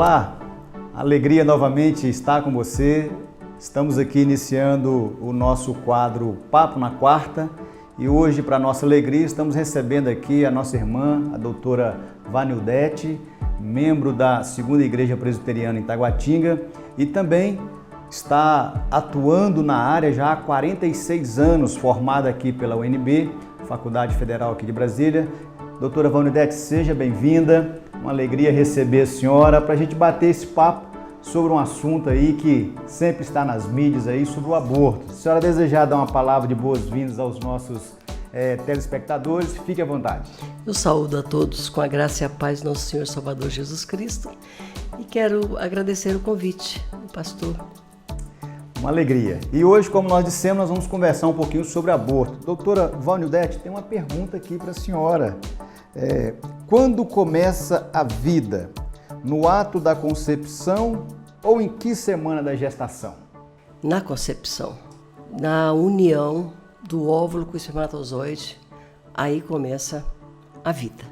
Olá, alegria novamente estar com você. Estamos aqui iniciando o nosso quadro Papo na Quarta e hoje, para nossa alegria, estamos recebendo aqui a nossa irmã, a doutora Vanildete, membro da Segunda Igreja Presbiteriana em Taguatinga e também está atuando na área já há 46 anos, formada aqui pela UNB, Faculdade Federal aqui de Brasília. Doutora Vanildete, seja bem-vinda, uma alegria receber a senhora para a gente bater esse papo sobre um assunto aí que sempre está nas mídias aí, sobre o aborto. Se a senhora desejar dar uma palavra de boas-vindas aos nossos telespectadores, fique à vontade. Eu saúdo a todos com a graça e a paz do nosso Senhor Salvador Jesus Cristo e quero agradecer o convite do pastor. Uma alegria. E hoje, como nós dissemos, nós vamos conversar um pouquinho sobre aborto. Doutora Vanildete, tem uma pergunta aqui para a senhora. Quando começa a vida? No ato da concepção ou em que semana da gestação? Na concepção, na união do óvulo com o espermatozoide, aí começa a vida.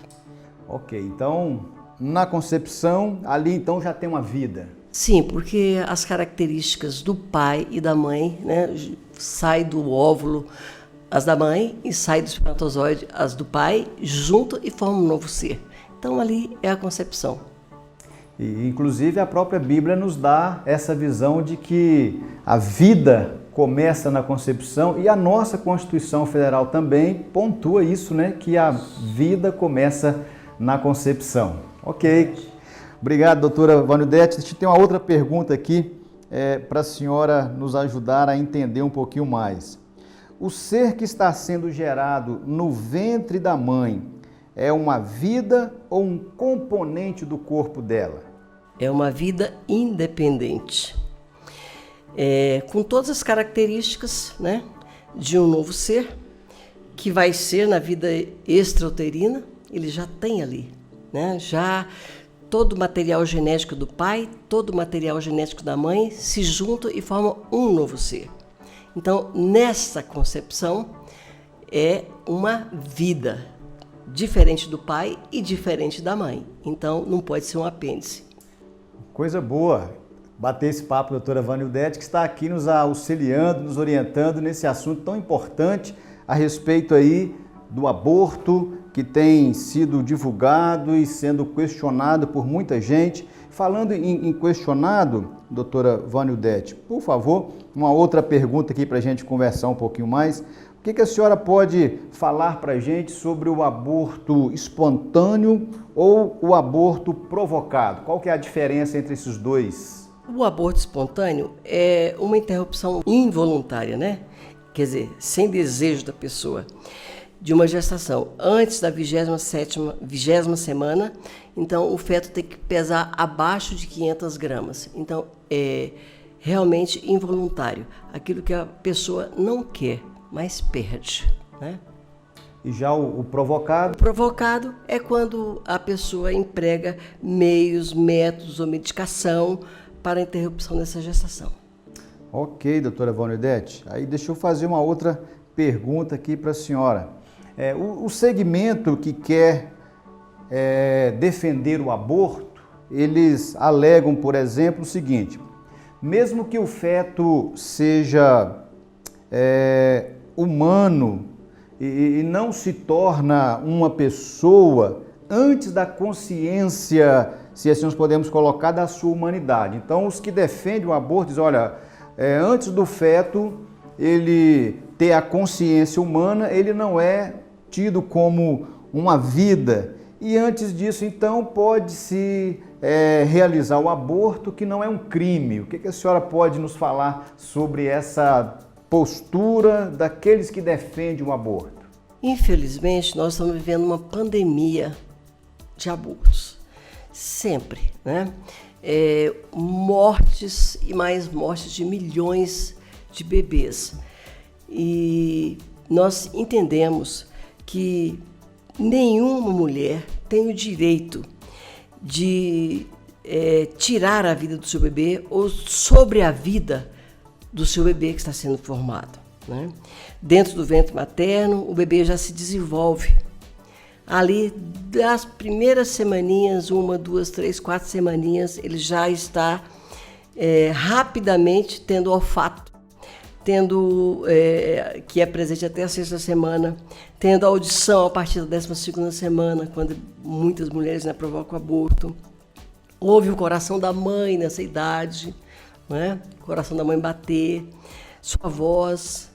Ok, então na concepção, ali então já tem uma vida. Sim, porque as características do pai e da mãe, né, sai do óvulo as da mãe e sai do espermatozoide as do pai, junto e formam um novo ser. Então ali é a concepção. E inclusive a própria Bíblia nos dá essa visão de que a vida começa na concepção e a nossa Constituição Federal também pontua isso, né, que a vida começa na concepção. Ok. Obrigado, doutora Vanildete. A gente tem uma outra pergunta aqui para a senhora nos ajudar a entender um pouquinho mais. O ser que está sendo gerado no ventre da mãe é uma vida ou um componente do corpo dela? É uma vida independente, com todas as características, né, de um novo ser, que vai ser na vida extrauterina, ele já tem ali, né, já todo o material genético do pai, todo o material genético da mãe se juntam e formam um novo ser. Então, nessa concepção, é uma vida diferente do pai e diferente da mãe. Então, não pode ser um apêndice. Coisa boa bater esse papo, doutora Vanildete, que está aqui nos auxiliando, nos orientando nesse assunto tão importante a respeito aí do aborto, que tem sido divulgado e sendo questionado por muita gente. Falando em questionado, doutora Vanildete, por favor, uma outra pergunta aqui para a gente conversar um pouquinho mais. O que a senhora pode falar para a gente sobre o aborto espontâneo ou o aborto provocado? Qual que é a diferença entre esses dois? O aborto espontâneo é uma interrupção involuntária, né? Quer dizer, sem desejo da pessoa, de uma gestação antes da 20ª semana, então o feto tem que pesar abaixo de 500 gramas. Então é realmente involuntário, aquilo que a pessoa não quer, mas perde, né? E já o provocado? O provocado é quando a pessoa emprega meios, métodos ou medicação para a interrupção dessa gestação. Ok, doutora Vanildete. Aí deixa eu fazer uma outra pergunta aqui para a senhora. O segmento que quer defender o aborto, eles alegam, por exemplo, o seguinte: mesmo que o feto seja humano e não se torna uma pessoa antes da consciência, se assim nós podemos colocar, da sua humanidade. Então, os que defendem o aborto dizem, olha, antes do feto ele ter a consciência humana, ele não é tido como uma vida. E antes disso, então, pode-se realizar o aborto, que não é um crime. O que a senhora pode nos falar sobre essa postura daqueles que defendem o aborto? Infelizmente, nós estamos vivendo uma pandemia de abortos. Sempre, né? Mortes e mais mortes de milhões de bebês. E nós entendemos que nenhuma mulher tem o direito de tirar a vida do seu bebê ou sobre a vida do seu bebê que está sendo formado, né? Dentro do ventre materno, o bebê já se desenvolve. Ali, das primeiras semaninhas, 1, 2, 3, 4 semaninhas, ele já está rapidamente tendo olfato, que é presente até a 6ª semana, tendo audição a partir da 12ª semana, quando muitas mulheres, né, provocam aborto. Ouve o coração da mãe nessa idade, né? O coração da mãe bater, sua voz,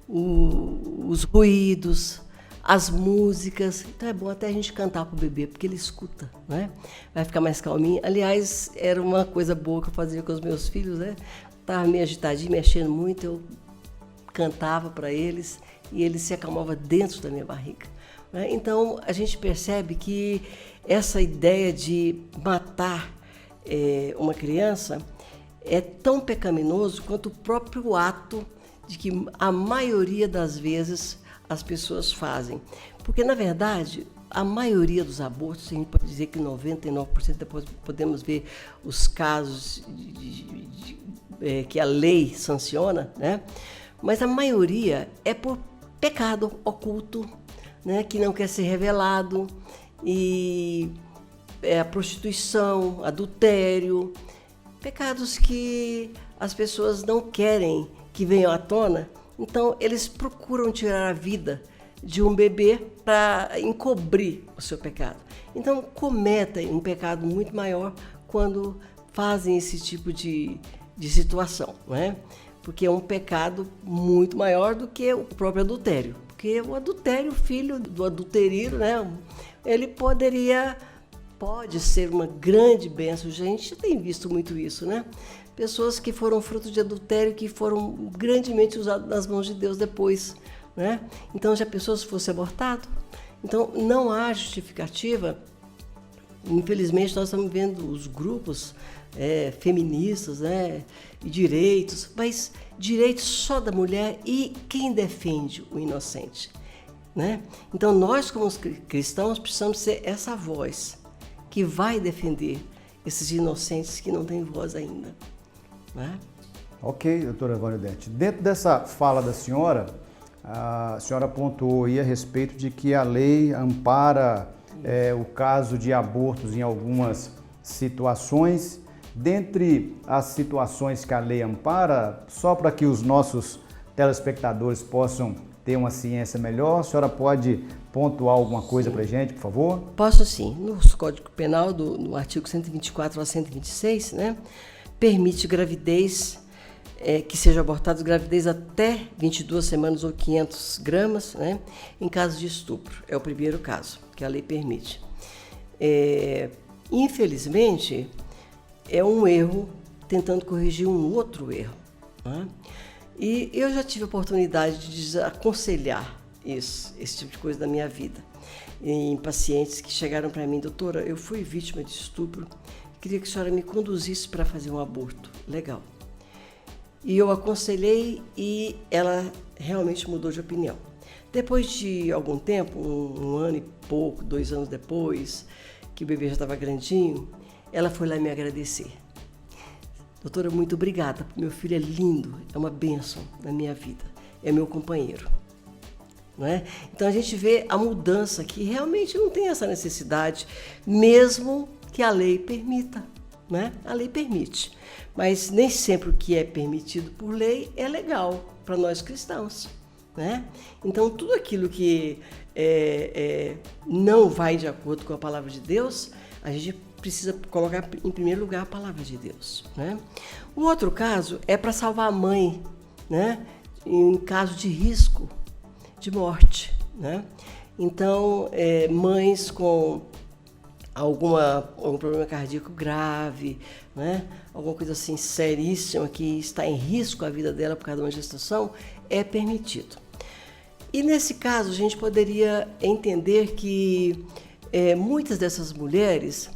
os ruídos, as músicas. Então é bom até a gente cantar para o bebê, porque ele escuta, né? Vai ficar mais calminho. Aliás, era uma coisa boa que eu fazia com os meus filhos, né? Estava meio agitadinho, mexendo muito, eu cantava para eles e eles se acalmavam dentro da minha barriga, né? Então a gente percebe que essa ideia de matar uma criança é tão pecaminoso quanto o próprio ato de que a maioria das vezes as pessoas fazem. Porque, na verdade, a maioria dos abortos, a gente pode dizer que 99%, depois podemos ver os casos que a lei sanciona, né? Mas a maioria é por pecado oculto, né? Que não quer ser revelado, e a prostituição, adultério, pecados que as pessoas não querem que venham à tona, então eles procuram tirar a vida de um bebê para encobrir o seu pecado. Então cometem um pecado muito maior quando fazem esse tipo de situação, né? Porque é um pecado muito maior do que o próprio adultério. Porque o adultério, filho do adulterino, né? Ele pode ser uma grande bênção. A gente tem visto muito isso, né? Pessoas que foram fruto de adultério, que foram grandemente usadas nas mãos de Deus depois, né? Então, já pensou se fosse abortado? Então, não há justificativa. Infelizmente, nós estamos vendo os grupos feministas, né? E direitos, mas direitos só da mulher e quem defende o inocente, né? Então, nós, como cristãos, precisamos ser essa voz que vai defender esses inocentes que não têm voz ainda, né? Ok, doutora Vanildete. Dentro dessa fala da senhora, a senhora apontou aí a respeito de que a lei ampara o caso de abortos em algumas situações. Dentre as situações que a lei ampara, só para que os nossos telespectadores possam ter uma ciência melhor, a senhora pode pontuar alguma coisa para a gente, por favor? Posso sim. No Código Penal, no artigo 124 a 126, né, permite gravidez, que seja abortada gravidez até 22 semanas ou 500 gramas, né, em caso de estupro. É o primeiro caso que a lei permite. Infelizmente, é um erro tentando corrigir um outro erro, né? E eu já tive a oportunidade de aconselhar esse tipo de coisa na minha vida, em pacientes que chegaram para mim: doutora, eu fui vítima de estupro, queria que a senhora me conduzisse para fazer um aborto legal. E eu aconselhei e ela realmente mudou de opinião. Depois de algum tempo, um ano e pouco, 2 anos depois, que o bebê já estava grandinho, ela foi lá me agradecer. Doutora, muito obrigada, meu filho é lindo, é uma bênção na minha vida, é meu companheiro. Não é? Então a gente vê a mudança, que realmente não tem essa necessidade, mesmo que a lei permita, né? A lei permite, mas nem sempre o que é permitido por lei é legal para nós cristãos, né? Então tudo aquilo que não vai de acordo com a palavra de Deus, a gente precisa colocar em primeiro lugar a palavra de Deus, né? O outro caso é para salvar a mãe, né? Em caso de risco de morte, né? Então, mães com algum problema cardíaco grave, né? Alguma coisa assim seríssima que está em risco a vida dela por causa de uma gestação, é permitido. E nesse caso, a gente poderia entender que muitas dessas mulheres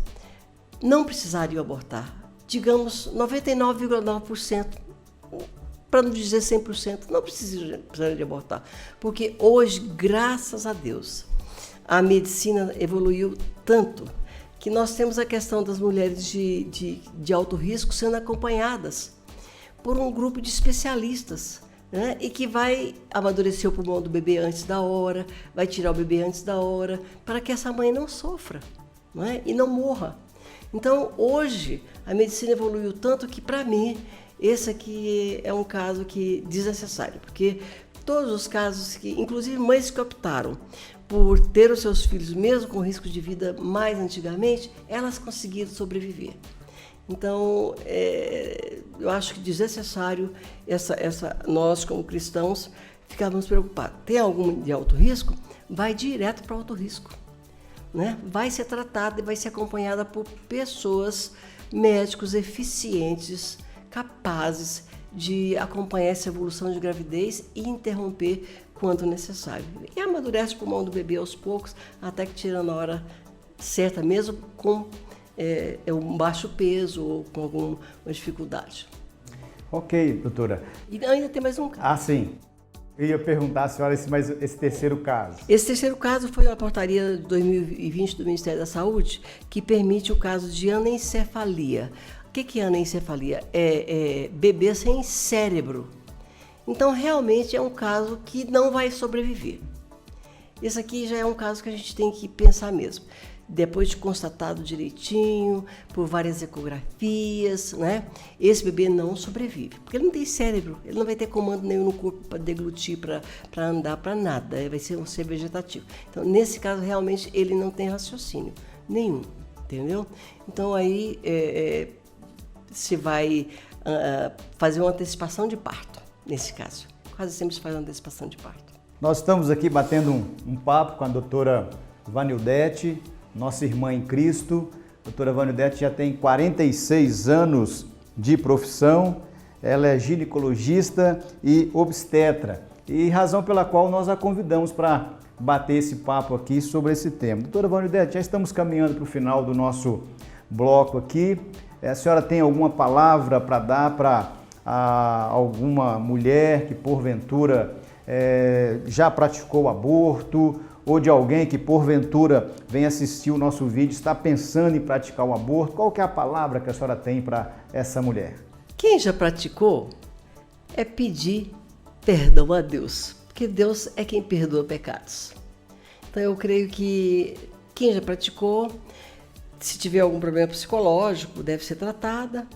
não precisariam abortar. Digamos, 99,9%, para não dizer 100%, não precisariam de abortar. Porque hoje, graças a Deus, a medicina evoluiu tanto que nós temos a questão das mulheres de alto risco sendo acompanhadas por um grupo de especialistas, né? E que vai amadurecer o pulmão do bebê antes da hora, vai tirar o bebê antes da hora, para que essa mãe não sofra, não é? E não morra. Então, hoje, a medicina evoluiu tanto que, para mim, esse aqui é um caso que desnecessário, porque todos os casos que, inclusive mães que optaram por ter os seus filhos, mesmo com risco de vida mais antigamente, elas conseguiram sobreviver. Então, eu acho que desnecessário nós, como cristãos, ficarmos preocupados. Tem algum de alto risco? Vai direto para alto risco, né? Vai ser tratada e vai ser acompanhada por pessoas, médicos eficientes, capazes de acompanhar essa evolução de gravidez e interromper quando necessário. E amadurece o pulmão do bebê aos poucos, até que tira na hora certa, mesmo com um baixo peso ou com alguma dificuldade. Ok, doutora. E ainda tem mais um caso. Ah, sim. Eu ia perguntar à senhora esse terceiro caso. Esse terceiro caso foi uma portaria de 2020 do Ministério da Saúde que permite o caso de anencefalia. O que é anencefalia? É bebê sem cérebro. Então, realmente é um caso que não vai sobreviver. Esse aqui já é um caso que a gente tem que pensar mesmo. Depois de constatado direitinho, por várias ecografias, né? Esse bebê não sobrevive, porque ele não tem cérebro, ele não vai ter comando nenhum no corpo para deglutir, para andar, para nada, vai ser um ser vegetativo. Então, nesse caso, realmente, ele não tem raciocínio nenhum, entendeu? Então, aí, se vai fazer uma antecipação de parto, nesse caso. Quase sempre se faz uma antecipação de parto. Nós estamos aqui batendo um papo com a doutora Vanildete, nossa irmã em Cristo. A doutora Vanildete já tem 46 anos de profissão, ela é ginecologista e obstetra, e razão pela qual nós a convidamos para bater esse papo aqui sobre esse tema. Doutora Vanildete, já estamos caminhando para o final do nosso bloco aqui. A senhora tem alguma palavra para dar para alguma mulher que porventura já praticou aborto, ou de alguém que porventura vem assistir o nosso vídeo, está pensando em praticar o aborto? Qual que é a palavra que a senhora tem para essa mulher? Quem já praticou é pedir perdão a Deus, porque Deus é quem perdoa pecados. Então eu creio que quem já praticou, se tiver algum problema psicológico, deve ser tratada,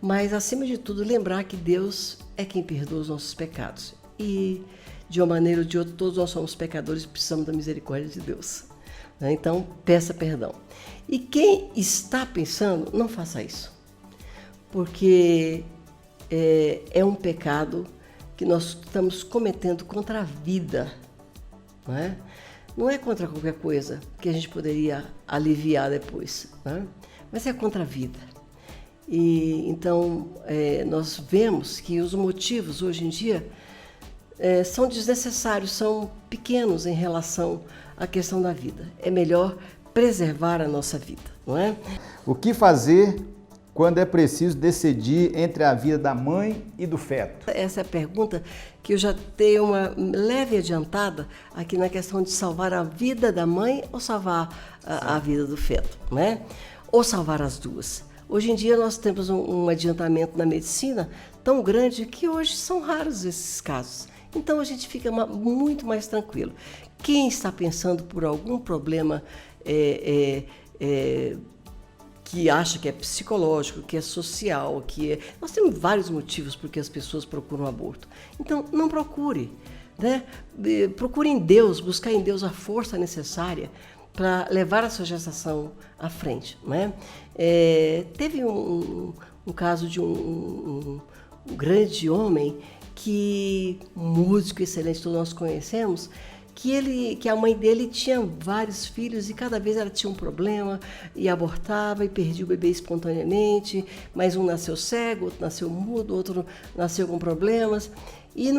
mas acima de tudo lembrar que Deus é quem perdoa os nossos pecados. E de uma maneira ou de outra, todos nós somos pecadores e precisamos da misericórdia de Deus. Então, peça perdão. E quem está pensando, não faça isso. Porque é um pecado que nós estamos cometendo contra a vida. Não é? Não é contra qualquer coisa que a gente poderia aliviar depois, não é? Mas é contra a vida. E então, nós vemos que os motivos hoje em dia são desnecessários, são pequenos em relação à questão da vida. É melhor preservar a nossa vida, não é? O que fazer quando é preciso decidir entre a vida da mãe e do feto? Essa é a pergunta que eu já tenho uma leve adiantada aqui na questão de salvar a vida da mãe ou salvar a vida do feto, não é? Ou salvar as duas. Hoje em dia nós temos um adiantamento na medicina tão grande que hoje são raros esses casos. Então a gente fica muito mais tranquilo. Quem está pensando por algum problema que acha que é psicológico, que é social, nós temos vários motivos por que as pessoas procuram aborto. Então não procure, né? Procure em Deus, buscar em Deus a força necessária para levar a sua gestação à frente, né? Teve um caso de um grande homem um músico excelente, todos nós conhecemos, que a mãe dele tinha vários filhos e cada vez ela tinha um problema e abortava e perdia o bebê espontaneamente, mas um nasceu cego, outro nasceu mudo, outro nasceu com problemas. E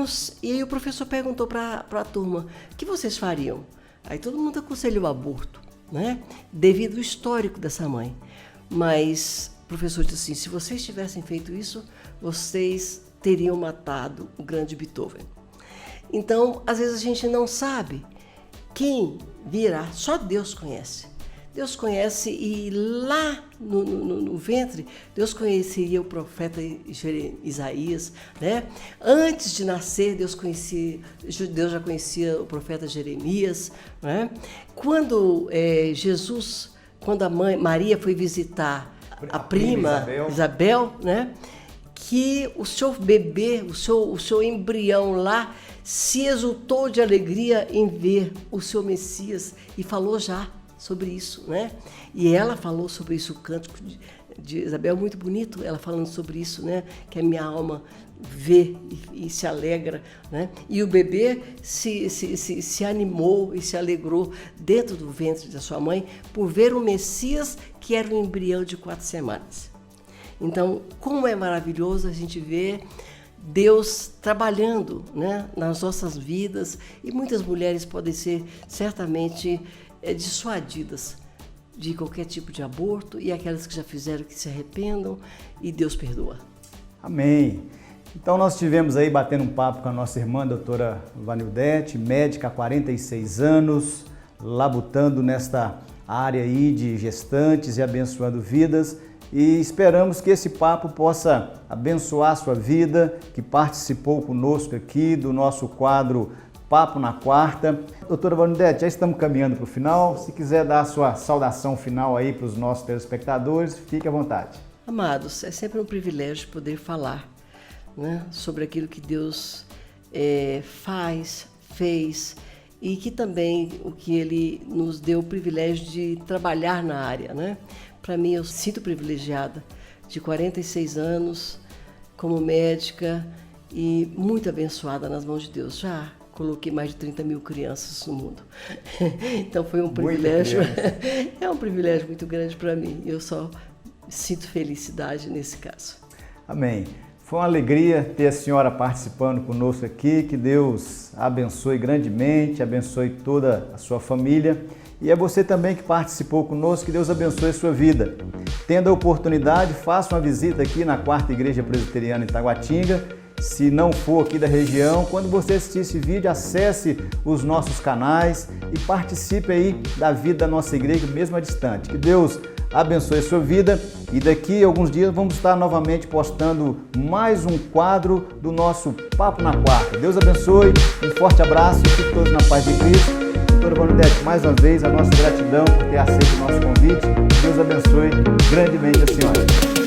aí o professor perguntou para a turma, o que vocês fariam? Aí todo mundo aconselhou o aborto, né? Devido ao histórico dessa mãe. Mas o professor disse assim, se vocês tivessem feito isso, vocês teriam matado o grande Beethoven. Então, às vezes a gente não sabe quem virá, só Deus conhece. Deus conhece, e lá no ventre, Deus conheceria o profeta Isaías, né? Antes de nascer, Deus já conhecia o profeta Jeremias, né? Quando quando a mãe Maria foi visitar a prima Isabel, né? Que o seu bebê, o seu embrião lá, se exultou de alegria em ver o seu Messias e falou já sobre isso, né? E ela falou sobre isso, o cântico de Isabel, muito bonito, ela falando sobre isso, né? Que a minha alma vê e se alegra, né? E o bebê se animou e se alegrou dentro do ventre da sua mãe por ver o Messias, que era um embrião de 4 semanas. Então, como é maravilhoso a gente ver Deus trabalhando, né, nas nossas vidas, e muitas mulheres podem ser certamente dissuadidas de qualquer tipo de aborto, e aquelas que já fizeram que se arrependam, e Deus perdoa. Amém. Então nós estivemos aí batendo um papo com a nossa irmã, doutora Vanildete, médica há 46 anos, labutando nesta área aí de gestantes e abençoando vidas. E esperamos que esse papo possa abençoar a sua vida, que participou conosco aqui do nosso quadro Papo na Quarta. Doutora Vanildete, já estamos caminhando para o final. Se quiser dar a sua saudação final aí para os nossos telespectadores, fique à vontade. Amados, é sempre um privilégio poder falar, né, sobre aquilo que Deus fez, e que também o que Ele nos deu o privilégio de trabalhar na área, né? Para mim, eu sinto privilegiada, de 46 anos, como médica, e muito abençoada nas mãos de Deus. Já coloquei mais de 30 mil crianças no mundo. Então foi um privilégio, é um privilégio muito grande para mim. Eu só sinto felicidade nesse caso. Amém. Foi uma alegria ter a senhora participando conosco aqui. Que Deus a abençoe grandemente, abençoe toda a sua família. E é você também que participou conosco, que Deus abençoe a sua vida. Tendo a oportunidade, faça uma visita aqui na 4ª Igreja Presbiteriana em Taguatinga. Se não for aqui da região, quando você assistir esse vídeo, acesse os nossos canais e participe aí da vida da nossa igreja, mesmo à distante. Que Deus abençoe a sua vida, e daqui a alguns dias vamos estar novamente postando mais um quadro do nosso Papo na Quarta. Deus abençoe, um forte abraço e fiquem todos na paz de Cristo. Doutora Vanildete, mais uma vez, a nossa gratidão por ter aceito o nosso convite. Deus abençoe grandemente a senhora.